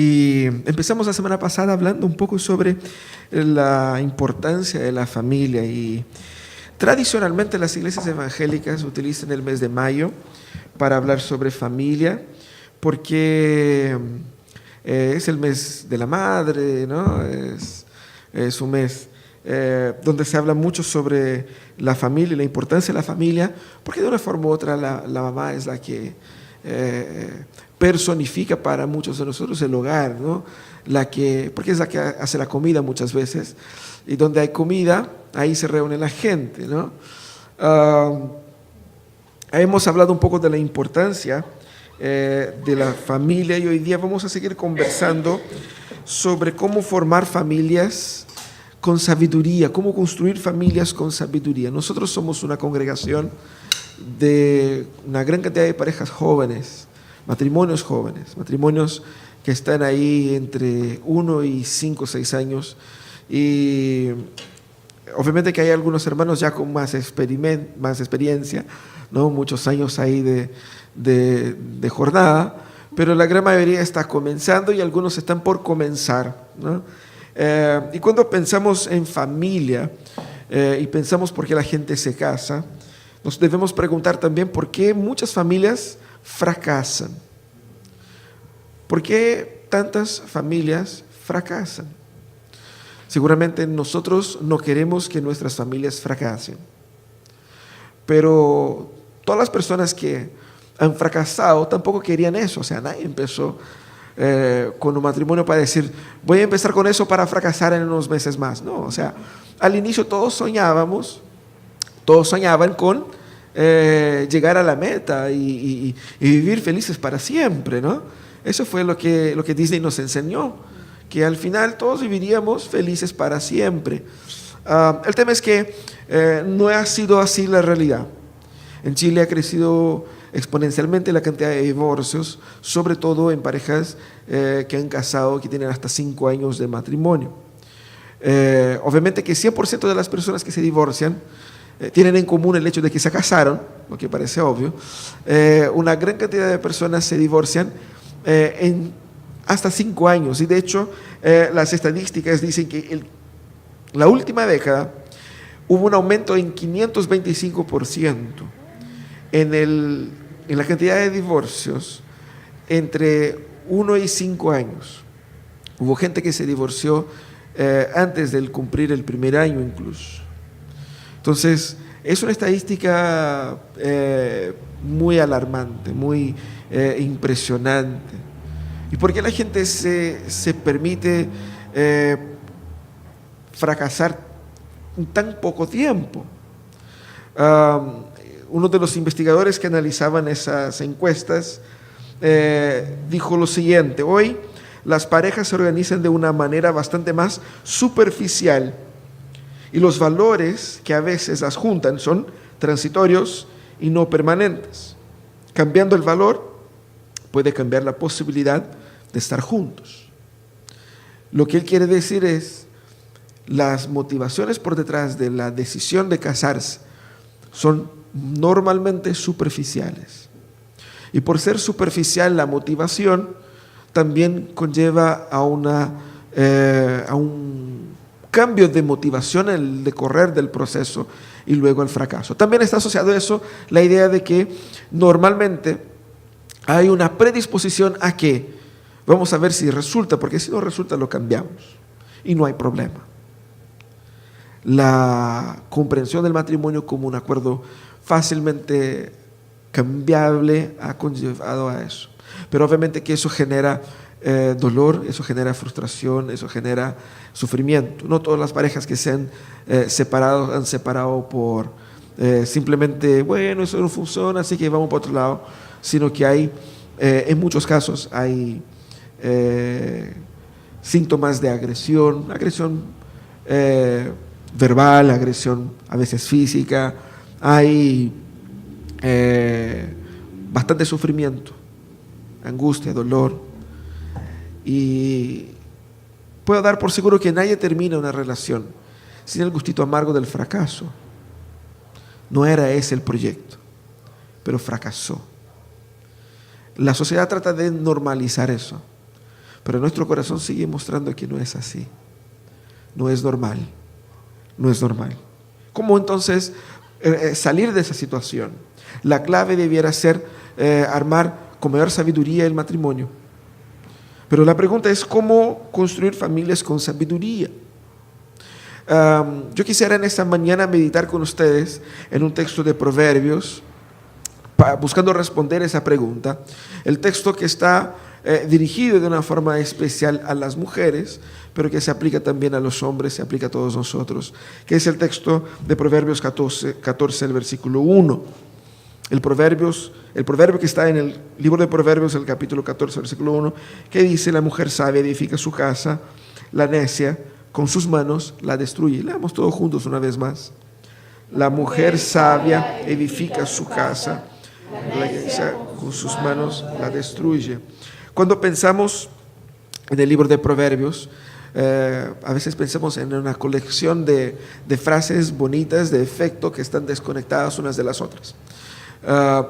Y empezamos la semana pasada hablando un poco sobre la importancia de la familia. Y tradicionalmente las iglesias evangélicas utilizan el mes de mayo para hablar sobre familia, porque es el mes de la madre, ¿no? Es un mes donde se habla mucho sobre la familia y la importancia de la familia, porque de una forma u otra la mamá es la que personifica para muchos de nosotros el hogar, ¿no? Porque es la que hace la comida muchas veces, y donde hay comida, ahí se reúne la gente, ¿no? Hemos hablado un poco de la importancia de la familia, y hoy día vamos a seguir conversando sobre cómo formar familias con sabiduría, cómo construir familias con sabiduría. Nosotros somos una congregación de una gran cantidad de parejas jóvenes, matrimonios que están ahí entre 1 y 5 o 6 años, y obviamente que hay algunos hermanos ya con más experiencia, ¿no? Muchos años ahí de jornada, pero la gran mayoría está comenzando y algunos están por comenzar, ¿no? Y cuando pensamos en familia y pensamos por qué la gente se casa, nos debemos preguntar también por qué muchas familias fracasan. ¿Por qué tantas familias fracasan? Seguramente nosotros no queremos que nuestras familias fracasen, pero todas las personas que han fracasado tampoco querían eso. O sea, nadie empezó con un matrimonio para decir, voy a empezar con eso para fracasar en unos meses más. No, o sea, al inicio todos soñaban con llegar a la meta y vivir felices para siempre, ¿no? Eso fue lo que Disney nos enseñó, que al final todos viviríamos felices para siempre. El tema es que no ha sido así la realidad. En Chile ha crecido exponencialmente la cantidad de divorcios, sobre todo en parejas que han casado, que tienen hasta 5 años de matrimonio. Obviamente que 100% de las personas que se divorcian tienen en común el hecho de que se casaron, lo que parece obvio. Una gran cantidad de personas se divorcian en hasta 5 años, y de hecho las estadísticas dicen que la última década hubo un aumento en 525% en la cantidad de divorcios entre 1 y 5 años. Hubo gente que se divorció antes de cumplir el primer año incluso. Entonces, es una estadística muy alarmante, muy impresionante. ¿Y por qué la gente se permite fracasar en tan poco tiempo? Uno de los investigadores que analizaban esas encuestas dijo lo siguiente: hoy las parejas se organizan de una manera bastante más superficial, y los valores que a veces las juntan son transitorios y no permanentes. Cambiando el valor puede cambiar la posibilidad de estar juntos. Lo que él quiere decir es, las motivaciones por detrás de la decisión de casarse son normalmente superficiales. Y por ser superficial la motivación, también conlleva a un cambio de motivación en el decorrer del proceso y luego el fracaso. También está asociado a eso la idea de que normalmente hay una predisposición a que vamos a ver si resulta, porque si no resulta lo cambiamos y no hay problema. La comprensión del matrimonio como un acuerdo fácilmente cambiable ha conllevado a eso. Pero obviamente que eso genera dolor, eso genera frustración, eso genera sufrimiento. No todas las parejas que se han separado por simplemente, bueno, eso no funciona, así que vamos para otro lado, sino que hay, en muchos casos, hay síntomas de agresión verbal, agresión a veces física, hay bastante sufrimiento, angustia, dolor, y puedo dar por seguro que nadie termina una relación sin el gustito amargo del fracaso. No era ese el proyecto, pero fracasó. La sociedad trata de normalizar eso, pero nuestro corazón sigue mostrando que no es así. No es normal. No es normal. ¿Cómo entonces salir de esa situación? La clave debiera ser armar con mayor sabiduría el matrimonio. Pero la pregunta es cómo construir familias con sabiduría. Yo quisiera en esta mañana meditar con ustedes en un texto de Proverbios, buscando responder esa pregunta. El texto que está dirigido de una forma especial a las mujeres, pero que se aplica también a los hombres, se aplica a todos nosotros, que es el texto de Proverbios 14 el versículo 1. El proverbio que está en el libro de Proverbios, el capítulo 14, versículo 1, que dice: la mujer sabia edifica su casa, la necia con sus manos la destruye. Leamos todos juntos una vez más. La mujer sabia edifica su casa, la necia con sus manos la destruye. Cuando pensamos en el libro de Proverbios, a veces pensamos en una colección de frases bonitas, de efecto, que están desconectadas unas de las otras.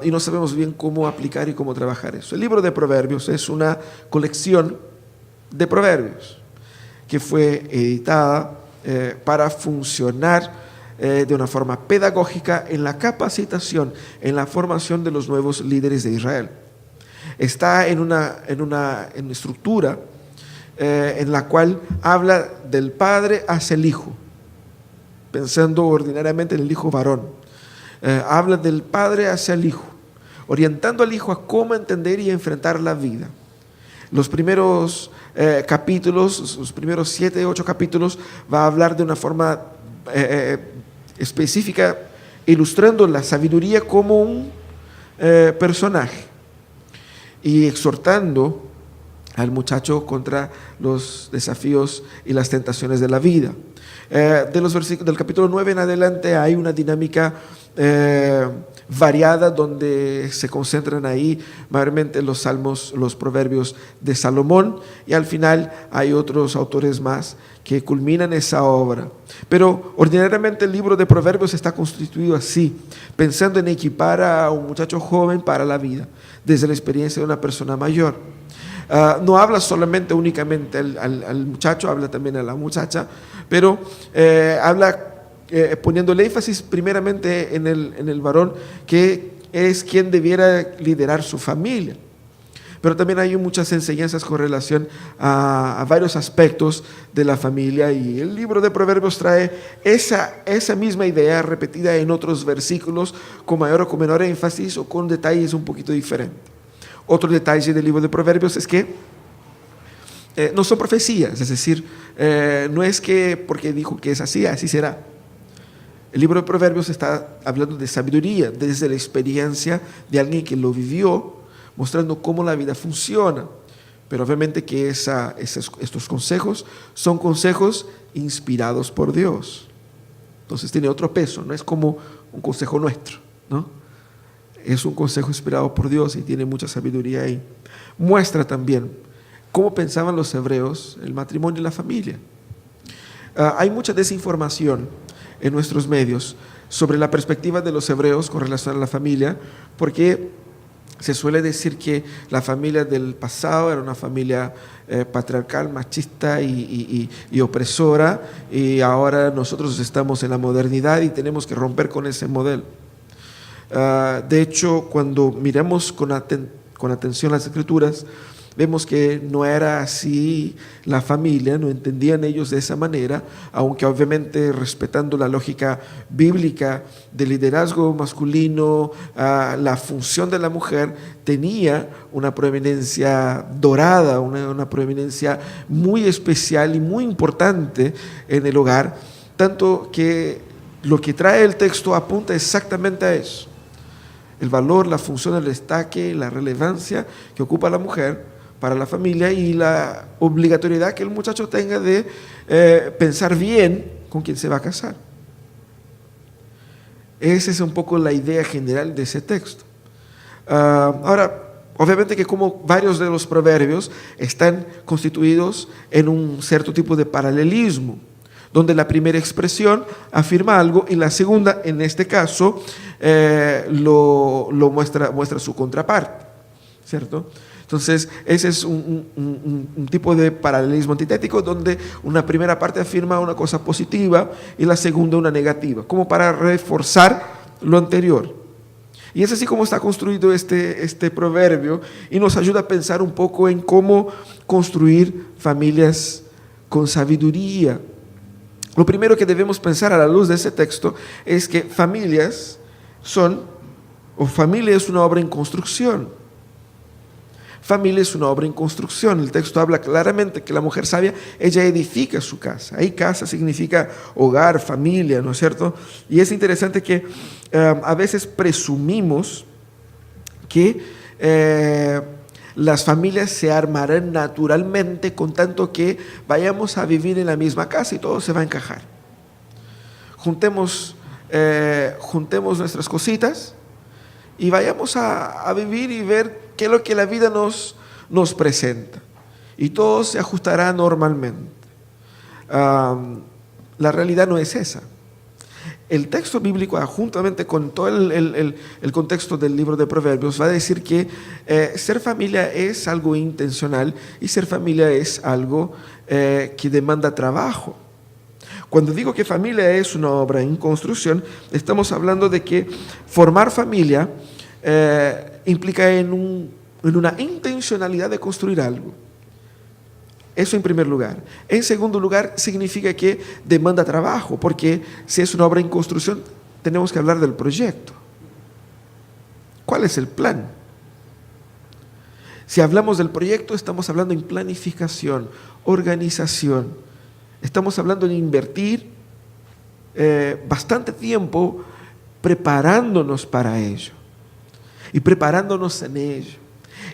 Y no sabemos bien cómo aplicar y cómo trabajar eso. El libro de Proverbios es una colección de proverbios que fue editada para funcionar de una forma pedagógica en la capacitación, en la formación de los nuevos líderes de Israel. Está en una estructura en la cual habla del padre hacia el hijo, pensando ordinariamente en el hijo varón. Habla del padre hacia el hijo, orientando al hijo a cómo entender y enfrentar la vida. Los primeros capítulos, los primeros 7, 8 capítulos, va a hablar de una forma específica, ilustrando la sabiduría como un personaje y exhortando al muchacho contra los desafíos y las tentaciones de la vida. De los versículos del capítulo 9 en adelante hay una dinámica variada, donde se concentran ahí mayormente los salmos, los proverbios de Salomón, y al final hay otros autores más que culminan esa obra. Pero ordinariamente el libro de Proverbios está constituido así, pensando en equipar a un muchacho joven para la vida, desde la experiencia de una persona mayor. No habla solamente únicamente al muchacho, habla también a la muchacha, pero habla poniendo el énfasis primeramente en el varón, que es quien debiera liderar su familia. Pero también hay muchas enseñanzas con relación a varios aspectos de la familia, y el libro de Proverbios trae esa misma idea repetida en otros versículos con mayor o con menor énfasis o con detalles un poquito diferentes. Otro detalle del libro de Proverbios es que no son profecías, es decir, no es que porque dijo que es así, así será. El libro de Proverbios está hablando de sabiduría desde la experiencia de alguien que lo vivió, mostrando cómo la vida funciona. Pero obviamente que estos consejos son consejos inspirados por Dios. Entonces tiene otro peso, no es como un consejo nuestro, ¿no? Es un consejo inspirado por Dios y tiene mucha sabiduría ahí. Muestra también cómo pensaban los hebreos el matrimonio y la familia. Hay mucha desinformación en nuestros medios sobre la perspectiva de los hebreos con relación a la familia, porque se suele decir que la familia del pasado era una familia patriarcal, machista y opresora, y ahora nosotros estamos en la modernidad y tenemos que romper con ese modelo. De hecho, cuando miramos con atención las Escrituras, vemos que no era así la familia, no entendían ellos de esa manera, aunque obviamente respetando la lógica bíblica del liderazgo masculino, la función de la mujer tenía una prominencia dorada, una prominencia muy especial y muy importante en el hogar, tanto que lo que trae el texto apunta exactamente a eso: el valor, la función, el destaque, la relevancia que ocupa la mujer para la familia y la obligatoriedad que el muchacho tenga de pensar bien con quién se va a casar. Esa es un poco la idea general de ese texto. Ahora, obviamente que como varios de los proverbios están constituidos en un cierto tipo de paralelismo, donde la primera expresión afirma algo y la segunda, en este caso, lo muestra su contraparte, ¿cierto? Entonces, ese es un tipo de paralelismo antitético donde una primera parte afirma una cosa positiva y la segunda una negativa, como para reforzar lo anterior. Y es así como está construido este proverbio y nos ayuda a pensar un poco en cómo construir familias con sabiduría. Lo primero que debemos pensar a la luz de ese texto es que familia es una obra en construcción. Familia es una obra en construcción. El texto habla claramente que la mujer sabia, ella edifica su casa. Ahí casa significa hogar, familia, ¿no es cierto? Y es interesante que a veces presumimos que las familias se armarán naturalmente con tanto que vayamos a vivir en la misma casa y todo se va a encajar. Juntemos nuestras cositas y vayamos a vivir y ver qué es lo que la vida nos presenta. Y todo se ajustará normalmente. La realidad no es esa. El texto bíblico, juntamente con todo el contexto del libro de Proverbios, va a decir que ser familia es algo intencional y ser familia es algo que demanda trabajo. Cuando digo que familia es una obra en construcción, estamos hablando de que formar familia implica en una intencionalidad de construir algo. Eso en primer lugar. En segundo lugar, significa que demanda trabajo, porque si es una obra en construcción, tenemos que hablar del proyecto. ¿Cuál es el plan? Si hablamos del proyecto, estamos hablando en planificación, organización. Estamos hablando de invertir bastante tiempo preparándonos para ello y preparándonos en ello.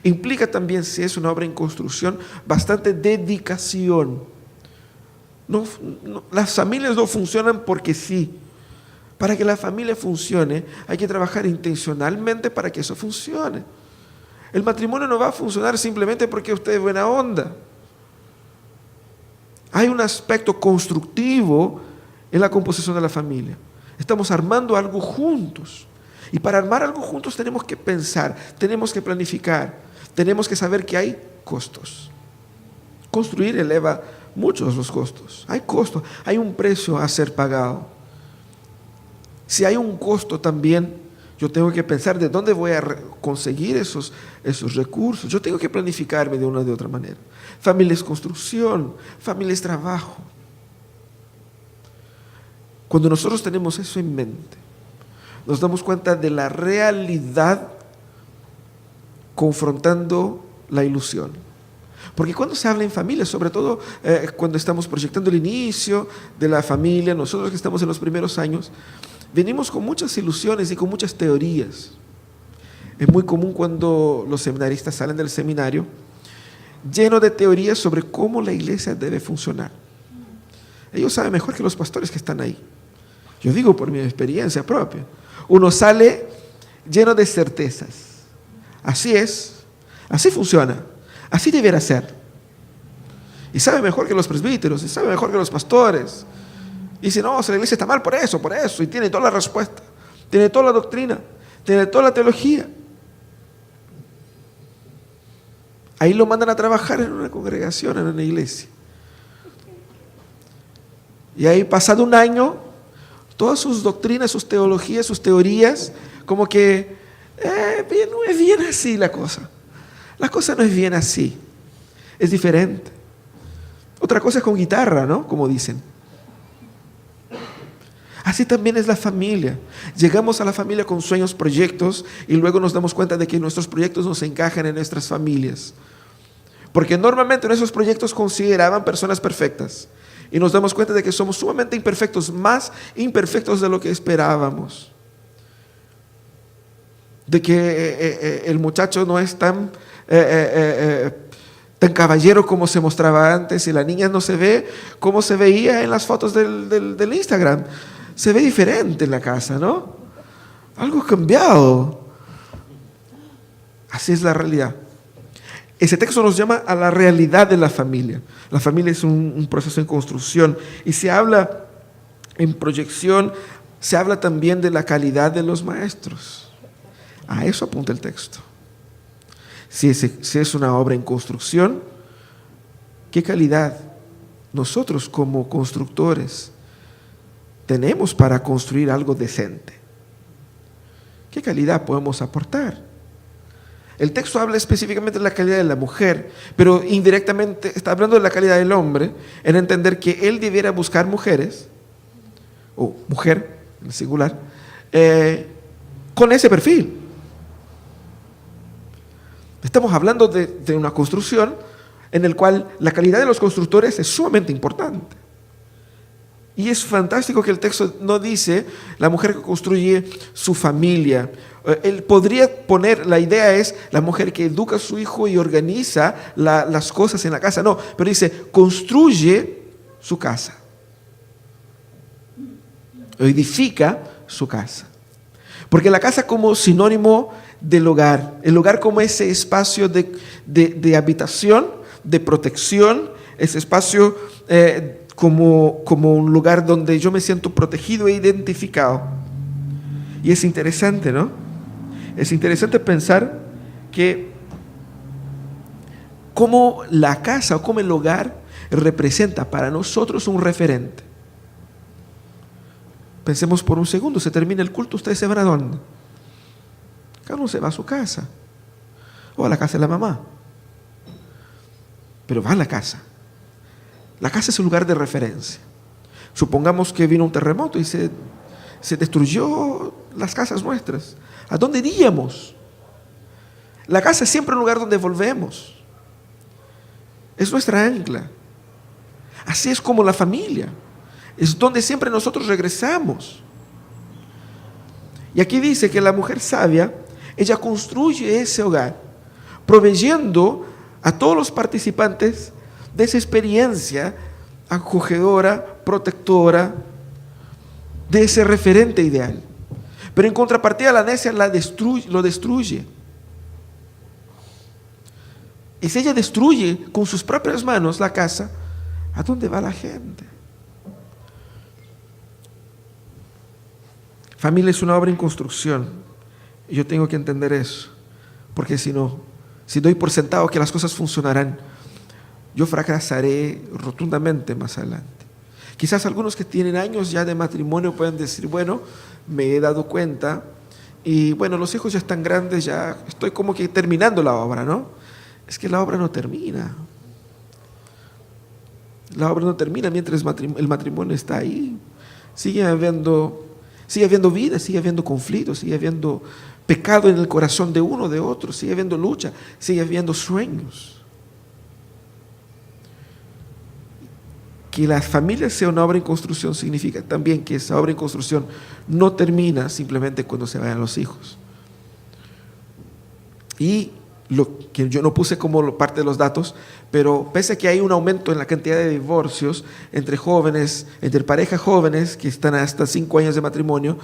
Implica también, si es una obra en construcción, bastante dedicación. Las familias no funcionan porque sí. Para que la familia funcione, hay que trabajar intencionalmente para que eso funcione. El matrimonio no va a funcionar simplemente porque usted es buena onda. Hay un aspecto constructivo en la composición de la familia. Estamos armando algo juntos. Y para armar algo juntos tenemos que pensar, tenemos que planificar, tenemos que saber que hay costos. Construir eleva muchos los costos. Hay costos, hay un precio a ser pagado. Si hay un costo también, yo tengo que pensar de dónde voy a conseguir esos recursos. Yo tengo que planificarme de una o de otra manera. Familia es construcción, familia es trabajo. Cuando nosotros tenemos eso en mente, nos damos cuenta de la realidad confrontando la ilusión. Porque cuando se habla en familia, sobre todo cuando estamos proyectando el inicio de la familia, nosotros que estamos en los primeros años, venimos con muchas ilusiones y con muchas teorías. Es muy común cuando los seminaristas salen del seminario lleno de teorías sobre cómo la iglesia debe funcionar. Ellos saben mejor que los pastores que están ahí. Yo digo por mi experiencia propia. Uno sale lleno de certezas. Así es, así funciona, así debería ser. Y sabe mejor que los presbíteros, y sabe mejor que los pastores. Y dice, no, si la iglesia está mal por eso, y tiene toda la respuesta, tiene toda la doctrina, tiene toda la teología. Ahí lo mandan a trabajar en una congregación, en una iglesia. Y ahí, pasado un año, todas sus doctrinas, sus teologías, sus teorías, como que no es bien así la cosa. La cosa no es bien así. Es diferente. Otra cosa es con guitarra, ¿no? Como dicen. Así también es la familia. Llegamos a la familia con sueños, proyectos, y luego nos damos cuenta de que nuestros proyectos no se encajan en nuestras familias. Porque normalmente en esos proyectos consideraban personas perfectas. Y nos damos cuenta de que somos sumamente imperfectos, más imperfectos de lo que esperábamos. De que el muchacho no es tan caballero como se mostraba antes, y la niña no se ve como se veía en las fotos del Instagram. Se ve diferente en la casa, ¿no? Algo cambiado. Así es la realidad. Ese texto nos llama a la realidad de la familia. La familia es un proceso en construcción, y se habla en proyección, se habla también de la calidad de los maestros. A eso apunta el texto. si es una obra en construcción, ¿qué calidad nosotros como constructores tenemos para construir algo decente? ¿Qué calidad podemos aportar? El texto habla específicamente de la calidad de la mujer, pero indirectamente está hablando de la calidad del hombre, en entender que él debiera buscar mujeres, o mujer en singular, con ese perfil. Estamos hablando de una construcción en el cual la calidad de los constructores es sumamente importante. Y es fantástico que el texto no dice la mujer que construye su familia. Él podría poner, la idea es la mujer que educa a su hijo y organiza las cosas en la casa. No, pero dice, construye su casa. Edifica su casa. Porque la casa como sinónimo del hogar, el hogar como ese espacio de habitación, de protección, ese espacio como un lugar donde yo me siento protegido e identificado. Y es interesante, ¿no? Es interesante pensar que cómo la casa o cómo el hogar representa para nosotros un referente. Pensemos por un segundo, se termina el culto, ustedes se van a dónde. Cada uno se va a su casa o a la casa de la mamá, pero va a la casa. La casa es un lugar de referencia. Supongamos que vino un terremoto y se destruyó las casas nuestras. ¿A dónde iríamos? La casa es siempre un lugar donde volvemos. Es nuestra ancla. Así es como la familia. Es donde siempre nosotros regresamos. Y aquí dice que la mujer sabia, ella construye ese hogar, proveyendo a todos los participantes de esa experiencia acogedora, protectora, de ese referente ideal. Pero en contrapartida la necia lo destruye. Y si ella destruye con sus propias manos la casa, ¿a dónde va la gente? Familia es una obra en construcción. Y yo tengo que entender eso. Porque si no, si doy por sentado que las cosas funcionarán, yo fracasaré rotundamente más adelante. Quizás algunos que tienen años ya de matrimonio pueden decir, bueno, me he dado cuenta y bueno, los hijos ya están grandes, ya estoy como que terminando la obra, ¿no? Es que la obra no termina. La obra no termina mientras el matrimonio está ahí. Sigue habiendo vida, sigue habiendo conflictos, sigue habiendo pecado en el corazón de uno, de otro, sigue habiendo lucha, sigue habiendo sueños. Que la familia sea una obra en construcción significa también que esa obra en construcción no termina simplemente cuando se vayan los hijos. Y lo que yo no puse como parte de los datos, pero pese a que hay un aumento en la cantidad de divorcios entre jóvenes, entre parejas jóvenes que están hasta 5 años de matrimonio,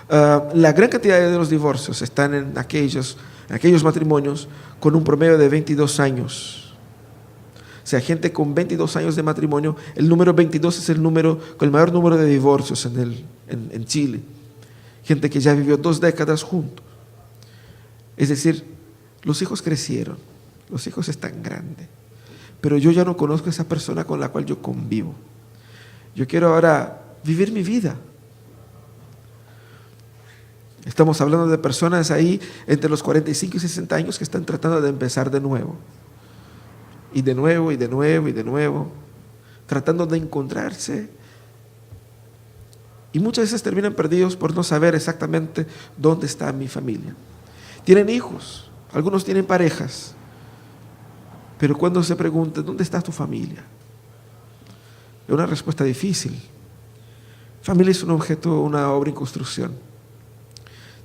la gran cantidad de los divorcios están en aquellos matrimonios con un promedio de 22 años. O sea, gente con 22 años de matrimonio, el número 22 es el número con el mayor número de divorcios en Chile. Gente que ya vivió 2 décadas juntos. Es decir, los hijos crecieron, los hijos están grandes, pero yo ya no conozco a esa persona con la cual yo convivo. Yo quiero ahora vivir mi vida. Estamos hablando de personas ahí entre los 45 y 60 años que están tratando de empezar de nuevo. Y de nuevo, y de nuevo, y de nuevo, tratando de encontrarse. Y muchas veces terminan perdidos por no saber exactamente dónde está mi familia. Tienen hijos, algunos tienen parejas, pero cuando se preguntan, ¿dónde está tu familia? Es una respuesta difícil. Familia es un objeto, una obra en construcción.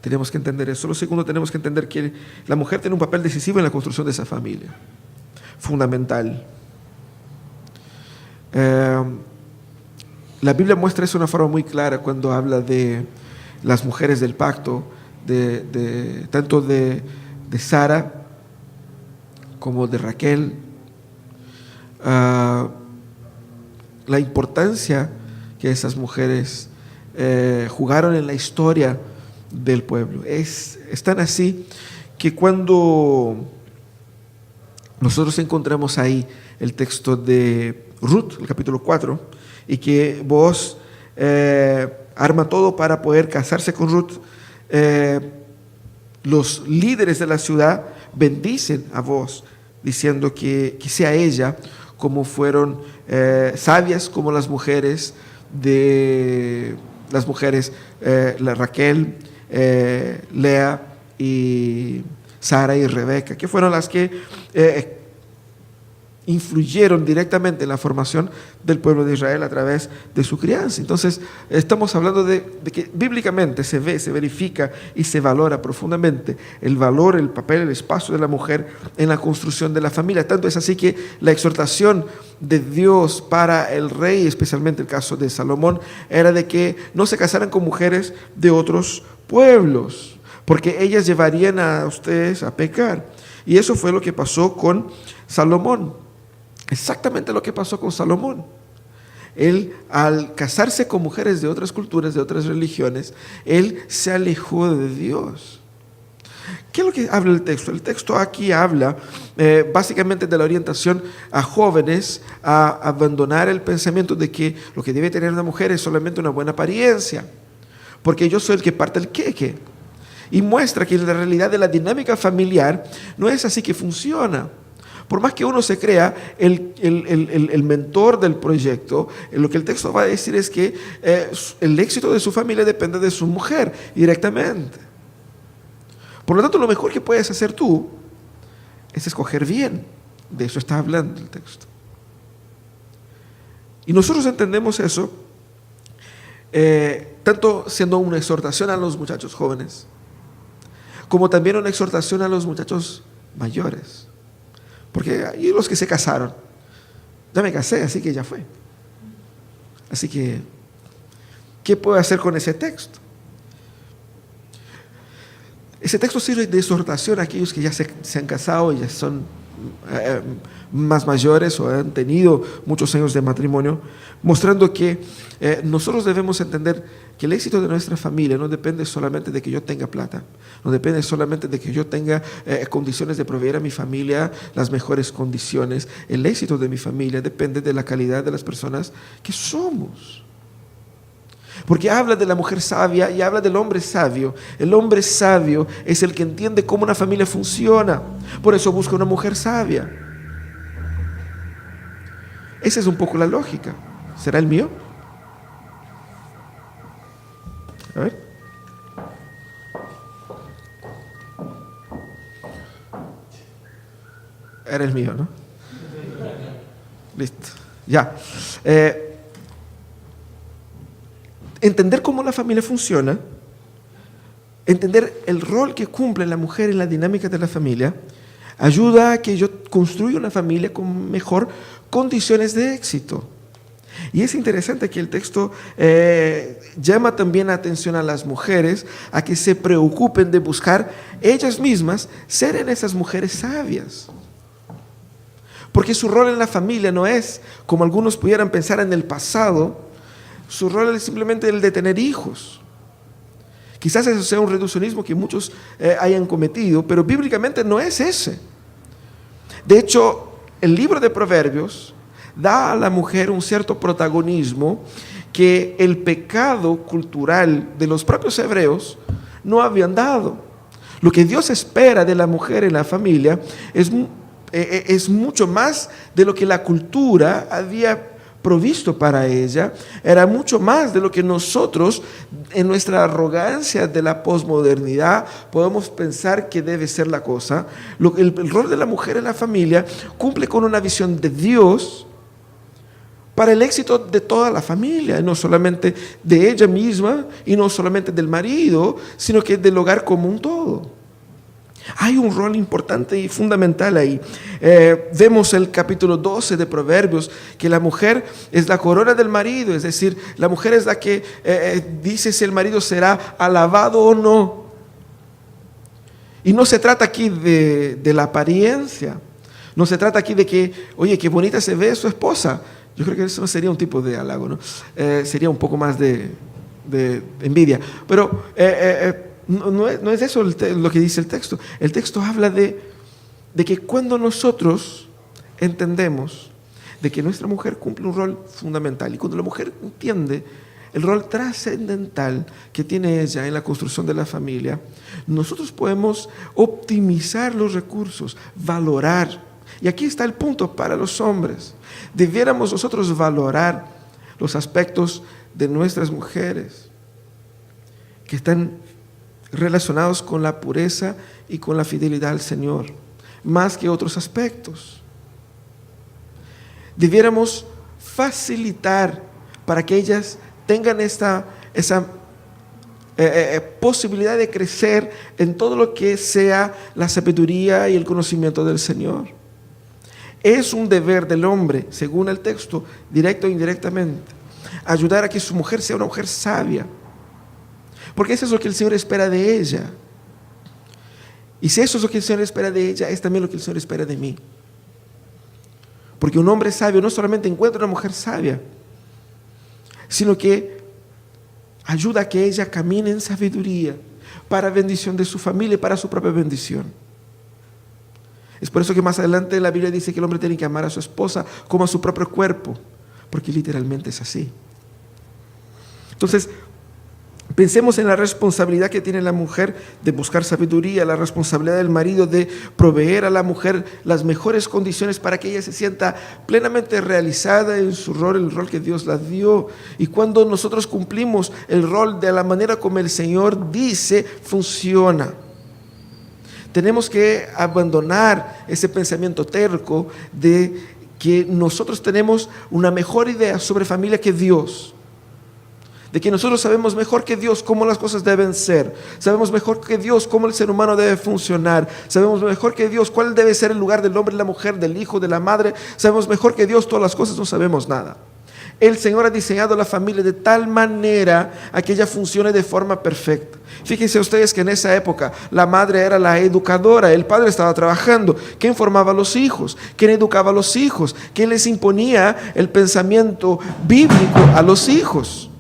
Tenemos que entender eso. Lo segundo, tenemos que entender que la mujer tiene un papel decisivo en la construcción de esa familia. Fundamental. La Biblia muestra eso de una forma muy clara cuando habla de las mujeres del pacto, tanto de Sara como de Raquel. La importancia que esas mujeres jugaron en la historia del pueblo. Es tan así que cuando nosotros encontramos ahí el texto de Ruth, el capítulo 4, y que Booz arma todo para poder casarse con Ruth. Los líderes de la ciudad bendicen a Booz, diciendo que sea ella, como fueron sabias como las mujeres la Raquel, Lea y Sara y Rebeca, que fueron las que influyeron directamente en la formación del pueblo de Israel a través de su crianza. Entonces, estamos hablando de que bíblicamente se ve, se verifica y se valora profundamente el valor, el papel, el espacio de la mujer en la construcción de la familia. Tanto es así que la exhortación de Dios para el rey, especialmente el caso de Salomón, era de que no se casaran con mujeres de otros pueblos, porque ellas llevarían a ustedes a pecar. Y eso fue lo que pasó con Salomón. Exactamente lo que pasó con Salomón. Él, al casarse con mujeres de otras culturas, de otras religiones, él se alejó de Dios. ¿Qué es lo que habla el texto? El texto aquí habla básicamente de la orientación a jóvenes a abandonar el pensamiento de que lo que debe tener una mujer es solamente una buena apariencia, porque yo soy el que parte el queque. Y muestra que en la realidad de la dinámica familiar no es así que funciona. Por más que uno se crea el mentor del proyecto, lo que el texto va a decir es que el éxito de su familia depende de su mujer directamente. Por lo tanto, lo mejor que puedes hacer tú es escoger bien. De eso está hablando el texto. Y nosotros entendemos eso, tanto siendo una exhortación a los muchachos jóvenes, como también una exhortación a los muchachos mayores. Porque hay los que se casaron. Ya me casé, así que ya fue. Así que, ¿qué puedo hacer con ese texto? Ese texto sirve de exhortación a aquellos que ya se han casado y ya son más mayores o han tenido muchos años de matrimonio, mostrando que nosotros debemos entender que el éxito de nuestra familia no depende solamente de que yo tenga plata, no depende solamente de que yo tenga condiciones de proveer a mi familia las mejores condiciones. El éxito de mi familia depende de la calidad de las personas que somos. Porque habla de la mujer sabia y habla del hombre sabio. El hombre sabio es el que entiende cómo una familia funciona. Por eso busca una mujer sabia. Esa es un poco la lógica. ¿Será el mío? A ver. Era el mío, ¿no? Listo. Ya. Entender cómo la familia funciona, entender el rol que cumple la mujer en la dinámica de la familia, ayuda a que yo construya una familia con mejor condiciones de éxito. Y es interesante que el texto llama también la atención a las mujeres a que se preocupen de buscar ellas mismas ser en esas mujeres sabias. Porque su rol en la familia no es, como algunos pudieran pensar en el pasado, su rol es simplemente el de tener hijos. Quizás eso sea un reduccionismo que muchos hayan cometido, pero bíblicamente no es ese. De hecho, el libro de Proverbios da a la mujer un cierto protagonismo que el pecado cultural de los propios hebreos no habían dado. Lo que Dios espera de la mujer en la familia es mucho más de lo que la cultura había provisto para ella, era mucho más de lo que nosotros en nuestra arrogancia de la posmodernidad podemos pensar que debe ser la cosa. El rol de la mujer en la familia cumple con una visión de Dios para el éxito de toda la familia, no solamente de ella misma y no solamente del marido, sino que del hogar como un todo. Hay un rol importante y fundamental ahí. Vemos el capítulo 12 de Proverbios, que la mujer es la corona del marido, es decir, la mujer es la que dice si el marido será alabado o no. Y no se trata aquí de la apariencia, no se trata aquí de que, oye, qué bonita se ve su esposa. Yo creo que eso no sería un tipo de halago, ¿no? Sería un poco más de envidia. Pero no es eso lo que dice el texto. El texto habla de de que cuando nosotros entendemos de que nuestra mujer cumple un rol fundamental, y cuando la mujer entiende el rol trascendental que tiene ella en la construcción de la familia, nosotros podemos optimizar los recursos, valorar. Y aquí está el punto para los hombres. Debiéramos nosotros valorar los aspectos de nuestras mujeres que están relacionados con la pureza y con la fidelidad al Señor, más que otros aspectos. Debiéramos facilitar para que ellas tengan esa posibilidad de crecer en todo lo que sea la sabiduría y el conocimiento del Señor. Es un deber del hombre, según el texto, directo e indirectamente, ayudar a que su mujer sea una mujer sabia, porque eso es lo que el Señor espera de ella. Y si eso es lo que el Señor espera de ella, es también lo que el Señor espera de mí. Porque un hombre sabio no solamente encuentra una mujer sabia, sino que ayuda a que ella camine en sabiduría para bendición de su familia y para su propia bendición. Es por eso que más adelante la Biblia dice que el hombre tiene que amar a su esposa como a su propio cuerpo, porque literalmente es así. Entonces, pensemos en la responsabilidad que tiene la mujer de buscar sabiduría, la responsabilidad del marido de proveer a la mujer las mejores condiciones para que ella se sienta plenamente realizada en su rol, el rol que Dios la dio. Y cuando nosotros cumplimos el rol de la manera como el Señor dice, funciona. Tenemos que abandonar ese pensamiento terco de que nosotros tenemos una mejor idea sobre familia que Dios. De que nosotros sabemos mejor que Dios cómo las cosas deben ser. Sabemos mejor que Dios cómo el ser humano debe funcionar. Sabemos mejor que Dios cuál debe ser el lugar del hombre y la mujer, del hijo, de la madre. Sabemos mejor que Dios todas las cosas, no sabemos nada. El Señor ha diseñado la familia de tal manera a que ella funcione de forma perfecta. Fíjense ustedes que en esa época la madre era la educadora, el padre estaba trabajando. ¿Quién formaba a los hijos? ¿Quién educaba a los hijos? ¿Quién les imponía el pensamiento bíblico a los hijos?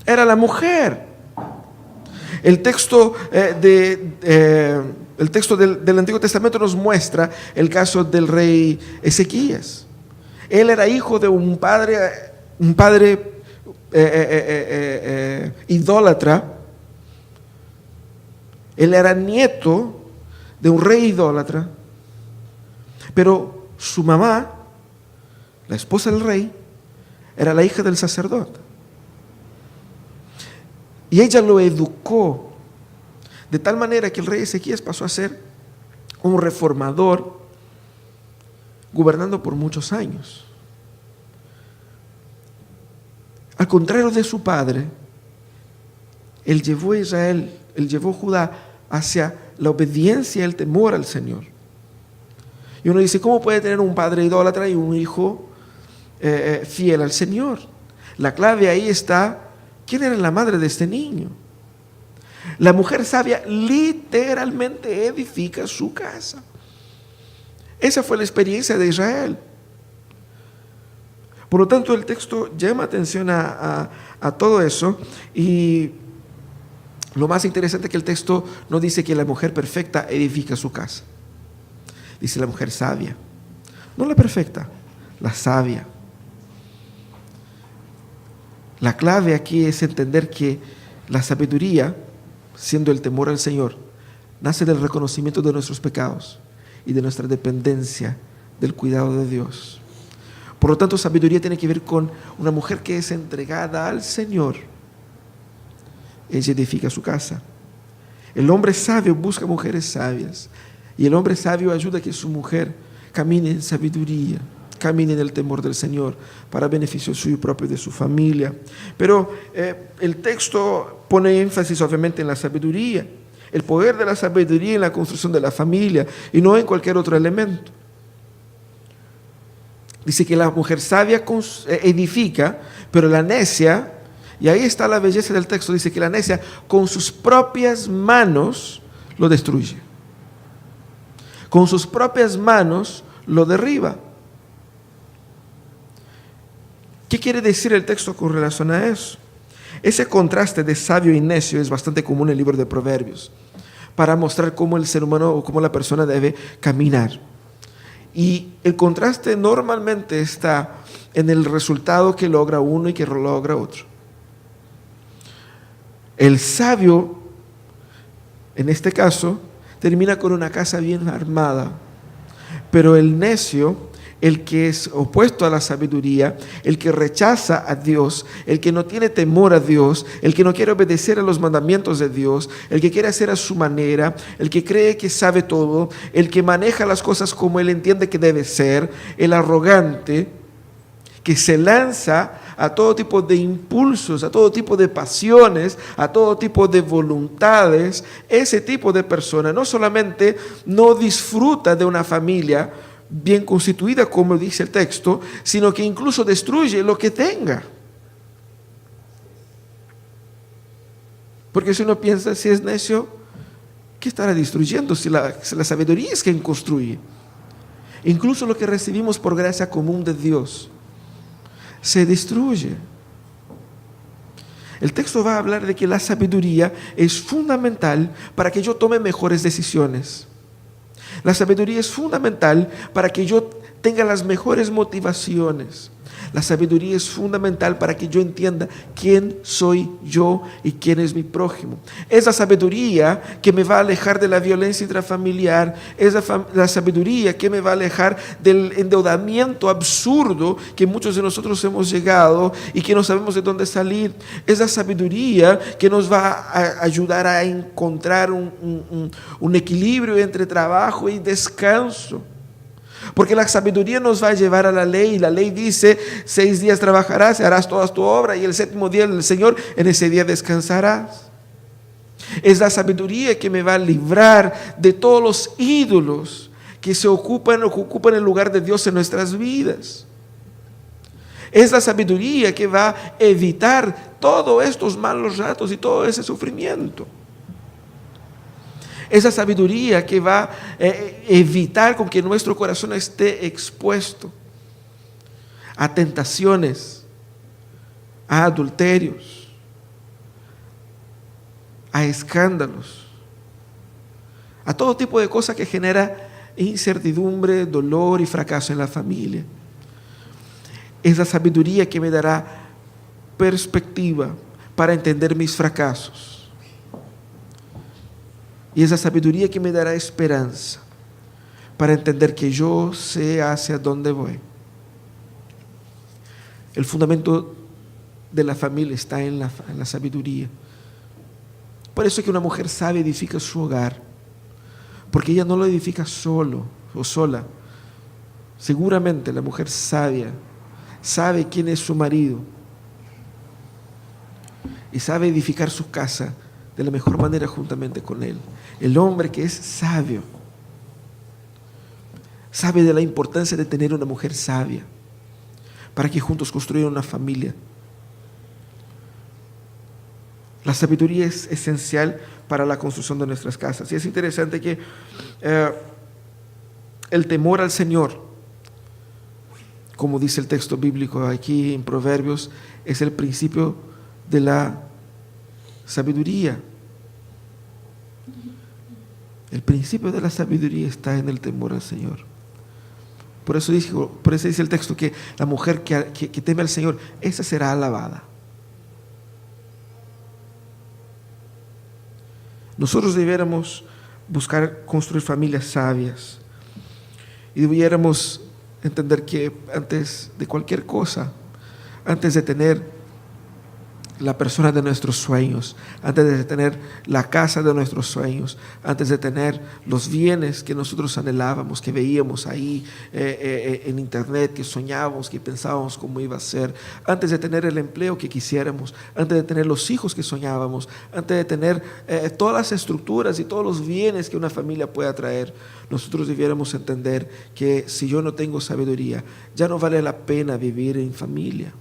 Era la mujer. El texto, del Antiguo Testamento nos muestra el caso del rey Ezequías. Él era hijo de un padre idólatra. Él era nieto de un rey idólatra. Pero su mamá, la esposa del rey, era la hija del sacerdote. Y ella lo educó de tal manera que el rey Ezequías pasó a ser un reformador, gobernando por muchos años. Al contrario de su padre, él llevó a Israel, él llevó a Judá hacia la obediencia y el temor al Señor. Y uno dice, ¿cómo puede tener un padre idólatra y un hijo fiel al Señor? La clave ahí está, ¿quién era la madre de este niño? La mujer sabia literalmente edifica su casa. Esa fue la experiencia de Israel. Por lo tanto, el texto llama atención a todo eso, y lo más interesante es que el texto no dice que la mujer perfecta edifica su casa. Dice la mujer sabia. No la perfecta, la sabia. La clave aquí es entender que la sabiduría, siendo el temor al Señor, nace del reconocimiento de nuestros pecados y de nuestra dependencia del cuidado de Dios. Por lo tanto, sabiduría tiene que ver con una mujer que es entregada al Señor. Ella edifica su casa. El hombre sabio busca mujeres sabias, y el hombre sabio ayuda a que su mujer camine en sabiduría, camine en el temor del Señor, para beneficio suyo propio y de su familia. Pero el texto pone énfasis obviamente en la sabiduría, el poder de la sabiduría en la construcción de la familia, y no en cualquier otro elemento. Dice que la mujer sabia edifica, pero la necia, y ahí está la belleza del texto, dice que la necia con sus propias manos lo destruye. Con sus propias manos lo derriba. ¿Qué quiere decir el texto con relación a eso? Ese contraste de sabio y necio es bastante común en el libro de Proverbios. para mostrar cómo el ser humano o cómo la persona debe caminar. Y el contraste normalmente está en el resultado que logra uno y que logra otro. El sabio, en este caso, termina con una casa bien armada, pero el necio, el que es opuesto a la sabiduría, el que rechaza a Dios, el que no tiene temor a Dios, el que no quiere obedecer a los mandamientos de Dios, el que quiere hacer a su manera, el que cree que sabe todo, el que maneja las cosas como él entiende que debe ser, el arrogante, que se lanza a todo tipo de impulsos, a todo tipo de pasiones, a todo tipo de voluntades, ese tipo de persona no solamente no disfruta de una familia bien constituida, como dice el texto, sino que incluso destruye lo que tenga. Porque si uno piensa, si es necio, ¿qué estará destruyendo? Si la sabiduría es quien construye. Incluso lo que recibimos por gracia común de Dios se destruye. El texto va a hablar de que la sabiduría es fundamental para que yo tome mejores decisiones. La sabiduría es fundamental para que yo tenga las mejores motivaciones. La sabiduría es fundamental para que yo entienda quién soy yo y quién es mi prójimo. Es la sabiduría que me va a alejar de la violencia intrafamiliar. Es la sabiduría que me va a alejar del endeudamiento absurdo que muchos de nosotros hemos llegado y que no sabemos de dónde salir. Es la sabiduría que nos va a ayudar a encontrar un equilibrio entre trabajo y descanso. Porque la sabiduría nos va a llevar a la ley. La ley dice: 6 días trabajarás y harás toda tu obra, y el 7º día del Señor, en ese día descansarás. Es la sabiduría que me va a librar de todos los ídolos que ocupan el lugar de Dios en nuestras vidas. Es la sabiduría que va a evitar todos estos malos ratos y todo ese sufrimiento. Esa sabiduría que va a evitar con que nuestro corazón esté expuesto a tentaciones, a adulterios, a escándalos, a todo tipo de cosas que genera incertidumbre, dolor y fracaso en la familia. Es la sabiduría que me dará perspectiva para entender mis fracasos. Y esa sabiduría que me dará esperanza para entender que yo sé hacia dónde voy. El fundamento de la familia está en la sabiduría. Por eso es que una mujer sabia edifica su hogar, porque ella no lo edifica solo o sola. Seguramente la mujer sabia sabe quién es su marido y sabe edificar su casa de la mejor manera juntamente con él. El hombre que es sabio sabe de la importancia de tener una mujer sabia para que juntos construyan una familia. La sabiduría es esencial para la construcción de nuestras casas. Y es interesante que el temor al Señor, como dice el texto bíblico aquí en Proverbios, es el principio de la sabiduría. El principio de la sabiduría está en el temor al Señor. Por eso dice el texto que la mujer que teme al Señor, esa será alabada. Nosotros debiéramos buscar construir familias sabias y debiéramos entender que antes de cualquier cosa, antes de tener la persona de nuestros sueños, antes de tener la casa de nuestros sueños, antes de tener los bienes que nosotros anhelábamos, que veíamos ahí en internet, que soñábamos, que pensábamos cómo iba a ser, antes de tener el empleo que quisiéramos, antes de tener los hijos que soñábamos, antes de tener todas las estructuras y todos los bienes que una familia pueda traer, nosotros debiéramos entender que si yo no tengo sabiduría, ya no vale la pena vivir en familia.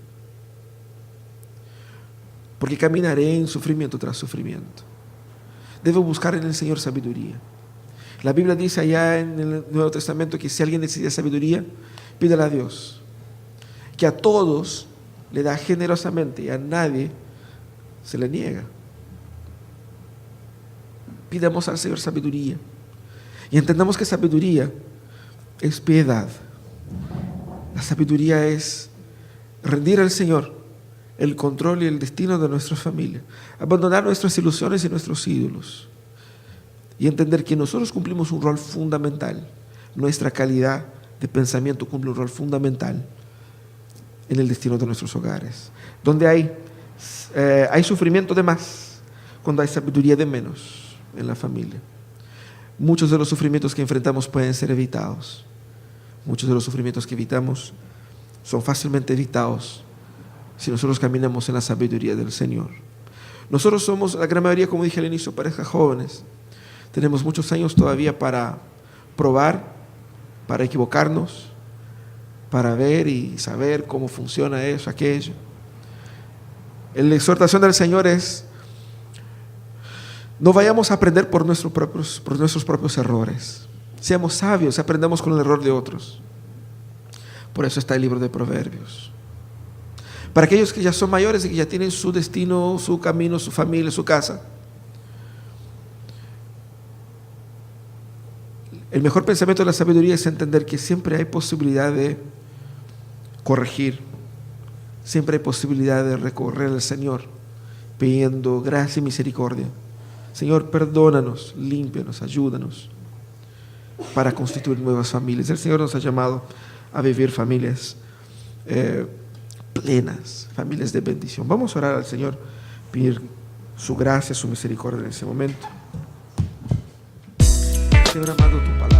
Porque caminaré en sufrimiento tras sufrimiento. Debo buscar en el Señor sabiduría. La Biblia dice allá en el Nuevo Testamento que si alguien necesita sabiduría, pídela a Dios. Que a todos le da generosamente y a nadie se le niega. Pidamos al Señor sabiduría. Y entendamos que sabiduría es piedad. La sabiduría es rendir al Señor el control y el destino de nuestra familia. Abandonar nuestras ilusiones y nuestros ídolos. Y entender que nosotros cumplimos un rol fundamental. Nuestra calidad de pensamiento cumple un rol fundamental en el destino de nuestros hogares. Donde hay sufrimiento de más, cuando hay sabiduría de menos en la familia. Muchos de los sufrimientos que enfrentamos pueden ser evitados. Muchos de los sufrimientos que evitamos son fácilmente evitados si nosotros caminamos en la sabiduría del Señor. Nosotros somos, la gran mayoría, como dije al inicio, parejas jóvenes. Tenemos muchos años todavía para probar, para equivocarnos, para ver y saber cómo funciona eso, aquello. La exhortación del Señor es: no vayamos a aprender por nuestros propios errores. Seamos sabios, aprendamos con el error de otros. Por eso está el libro de Proverbios. Para aquellos que ya son mayores y que ya tienen su destino, su camino, su familia, su casa, el mejor pensamiento de la sabiduría es entender que siempre hay posibilidad de corregir, siempre hay posibilidad de recorrer al Señor pidiendo gracia y misericordia. Señor, perdónanos, límpianos, ayúdanos para constituir nuevas familias. El Señor nos ha llamado a vivir familias plenas, familias de bendición. Vamos a orar al Señor, pedir su gracia, su misericordia en ese momento. Señor amado, tu palabra